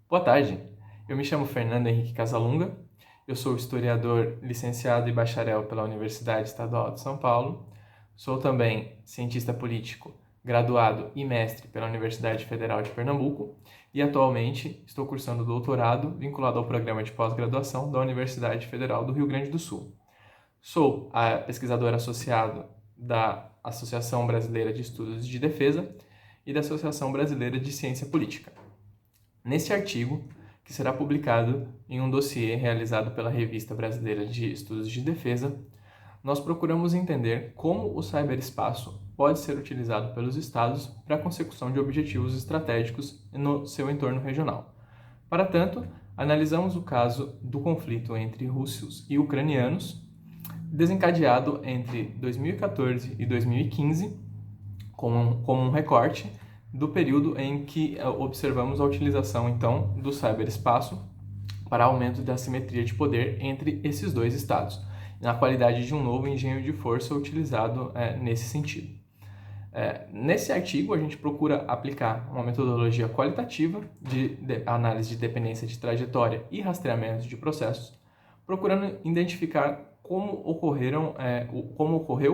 Boa tarde, eu me chamo Fernando Henrique Casalunga, eu sou historiador licenciado e bacharel pela Universidade Estadual de São Paulo, sou também cientista político, graduado e mestre pela Universidade Federal de Pernambuco e atualmente estou cursando doutorado vinculado ao programa de pós-graduação da Universidade Federal do Rio Grande do Sul. Sou pesquisador associado da Associação Brasileira de Estudos de Defesa e da Associação Brasileira de Ciência Política. Neste artigo, que será publicado em um dossiê realizado pela Revista Brasileira de Estudos de Defesa, nós procuramos entender como o ciberespaço pode ser utilizado pelos estados para a consecução de objetivos estratégicos no seu entorno regional. Para tanto, analisamos o caso do conflito entre russos e ucranianos, desencadeado entre 2014 e 2015, como um recorte do período em que observamos a utilização, então, do ciberespaço para aumento da assimetria de poder entre esses dois estados, na qualidade de um novo engenho de força utilizado nesse sentido. Nesse artigo, a gente procura aplicar uma metodologia qualitativa de análise de dependência de trajetória e rastreamento de processos, procurando identificar como ocorreu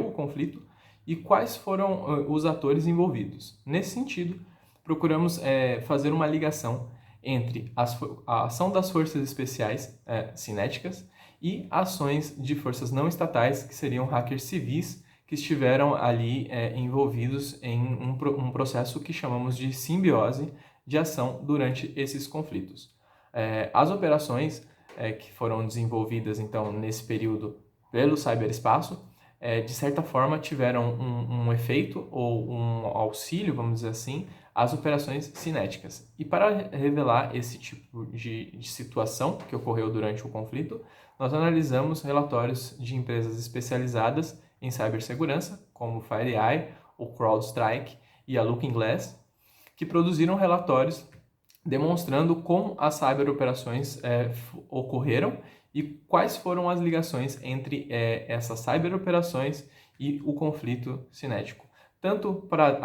o conflito e quais foram os atores envolvidos. Nesse sentido, procuramos fazer uma ligação entre a ação das forças especiais cinéticas e ações de forças não estatais, que seriam hackers civis, que estiveram ali envolvidos em um processo que chamamos de simbiose de ação durante esses conflitos. As operações que foram desenvolvidas, então, nesse período pelo ciberespaço, de certa forma, tiveram um efeito ou um auxílio, vamos dizer assim, às operações cinéticas. E para revelar esse tipo de situação que ocorreu durante o conflito, nós analisamos relatórios de empresas especializadas em cibersegurança, como o FireEye, o CrowdStrike e a LookingGlass, que produziram relatórios demonstrando como as cyberoperações ocorreram e quais foram as ligações entre essas cyberoperações e o conflito cinético. Tanto para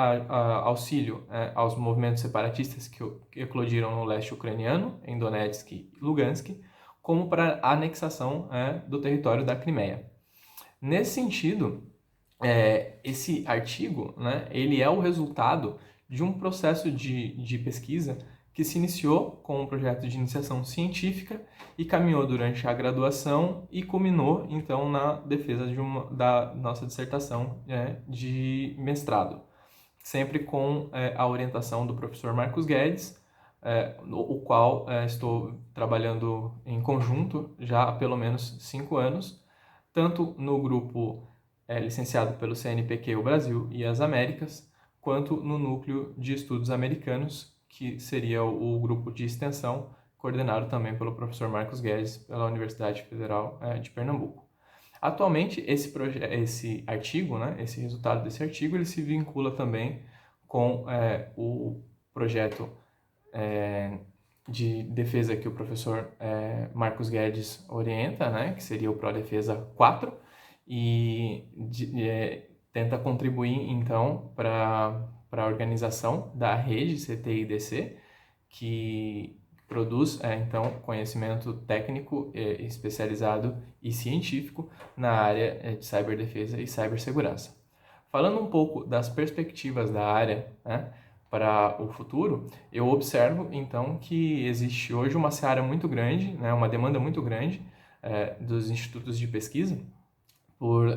auxílio aos movimentos separatistas que eclodiram no leste ucraniano, em Donetsk e Lugansk, como para a anexação do território da Crimeia. Nesse sentido, esse artigo, ele é o resultado de um processo de pesquisa que se iniciou com um projeto de iniciação científica e caminhou durante a graduação e culminou, então, na defesa da nossa dissertação de mestrado, sempre com a orientação do professor Marcos Guedes, o qual estou trabalhando em conjunto já há pelo menos 5 anos, tanto no grupo licenciado pelo CNPq o Brasil e as Américas, quanto no Núcleo de Estudos Americanos, que seria o grupo de extensão, coordenado também pelo professor Marcos Guedes, pela Universidade Federal de Pernambuco. Atualmente, esse artigo, esse resultado desse artigo, ele se vincula também com o projeto de defesa que o professor Marcos Guedes orienta, que seria o ProDefesa 4, e tenta contribuir, então, para a organização da rede CTI-DC, que produz, então, conhecimento técnico especializado e científico na área de ciberdefesa e cibersegurança. Falando um pouco das perspectivas da área, para o futuro, eu observo, então, que existe hoje uma seara muito grande, uma demanda muito grande dos institutos de pesquisa por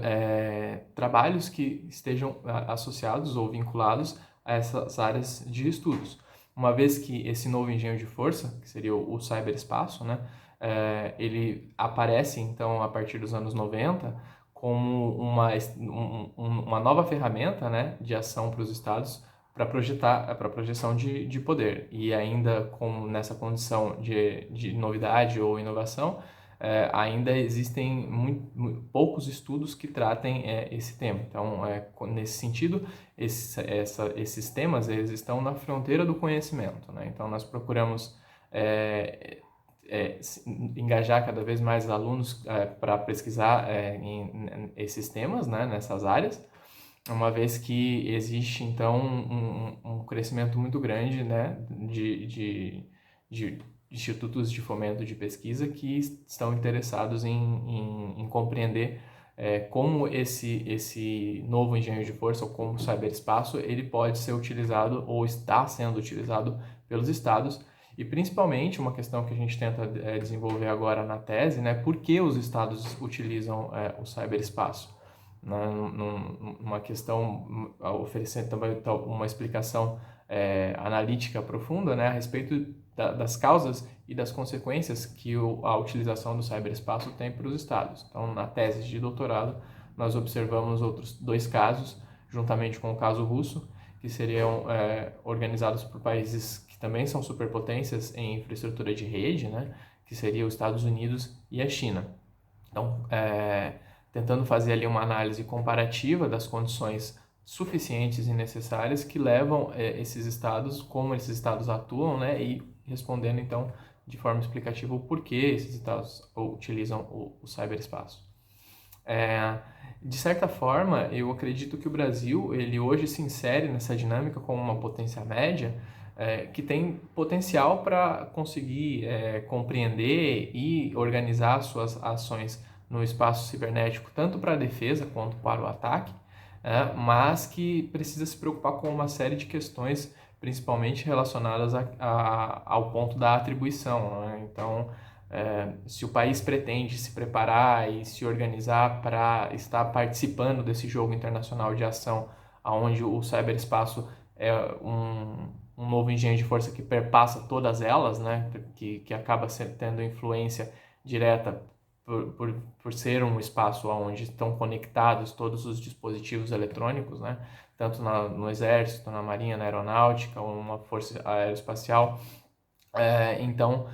trabalhos que estejam associados ou vinculados a essas áreas de estudos. Uma vez que esse novo engenho de força, que seria o ciberespaço, ele aparece, então, a partir dos anos 90, como uma nova ferramenta de ação para os estados para projeção de poder. E ainda nessa condição de novidade ou inovação, ainda existem poucos estudos que tratem esse tema. Então, nesse sentido, esses temas eles estão na fronteira do conhecimento. Então, nós procuramos engajar cada vez mais alunos para pesquisar em esses temas, nessas áreas, uma vez que existe, então, um crescimento muito grande de institutos de fomento de pesquisa que estão interessados em compreender como esse novo engenho de força, ou como o cyberespaço, ele pode ser utilizado ou está sendo utilizado pelos estados, e principalmente uma questão que a gente tenta desenvolver agora na tese, né, por que os estados utilizam o cyberespaço? Numa questão, oferecendo também uma explicação analítica profunda, né, a respeito das causas e das consequências que a utilização do cyberespaço tem para os estados. Então, na tese de doutorado, nós observamos outros 2 casos, juntamente com o caso russo, que seriam organizados por países que também são superpotências em infraestrutura de rede, né, que seriam os Estados Unidos e a China. Então, tentando fazer ali uma análise comparativa das condições suficientes e necessárias que levam esses estados, como esses estados atuam, né, e respondendo então de forma explicativa o porquê esses estados utilizam o cyberespaço. De certa forma, eu acredito que o Brasil, ele hoje se insere nessa dinâmica como uma potência média, que tem potencial para conseguir compreender e organizar suas ações no espaço cibernético, tanto para a defesa quanto para o ataque, mas que precisa se preocupar com uma série de questões, principalmente relacionadas ao ponto da atribuição, né? Então, se o país pretende se preparar e se organizar para estar participando desse jogo internacional de ação, onde o cyberespaço é um novo engenho de força que perpassa todas elas, né? que acaba tendo influência direta por ser um espaço onde estão conectados todos os dispositivos eletrônicos, né? Tanto no Exército, na Marinha, na Aeronáutica, ou uma força aeroespacial. Então,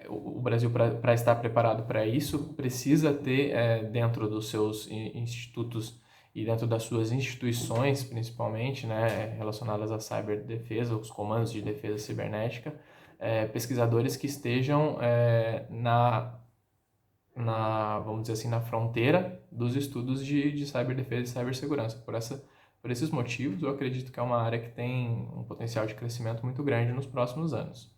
o Brasil, para estar preparado para isso, precisa ter dentro dos seus institutos e dentro das suas instituições, principalmente, né, relacionadas à ciberdefesa, os comandos de defesa cibernética, pesquisadores que estejam vamos dizer assim, na fronteira dos estudos de ciberdefesa e cibersegurança. Por esses motivos, eu acredito que é uma área que tem um potencial de crescimento muito grande nos próximos anos.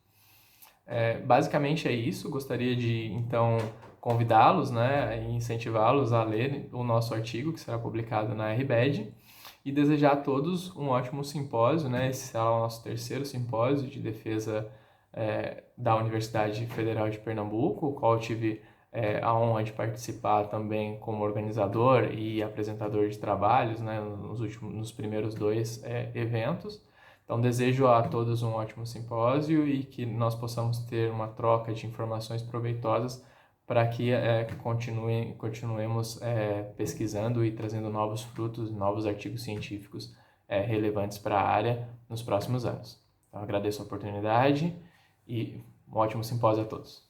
Basicamente é isso. Gostaria de, então, convidá-los, né, e incentivá-los a ler o nosso artigo, que será publicado na RBED, e desejar a todos um ótimo simpósio, né? Esse será o nosso 3º simpósio de defesa da Universidade Federal de Pernambuco, o qual eu tive a honra de participar também como organizador e apresentador de trabalhos, né, nos primeiros 2 eventos. Então, desejo a todos um ótimo simpósio e que nós possamos ter uma troca de informações proveitosas para que continuemos pesquisando e trazendo novos frutos, novos artigos científicos relevantes para a área nos próximos anos. Então, agradeço a oportunidade e um ótimo simpósio a todos.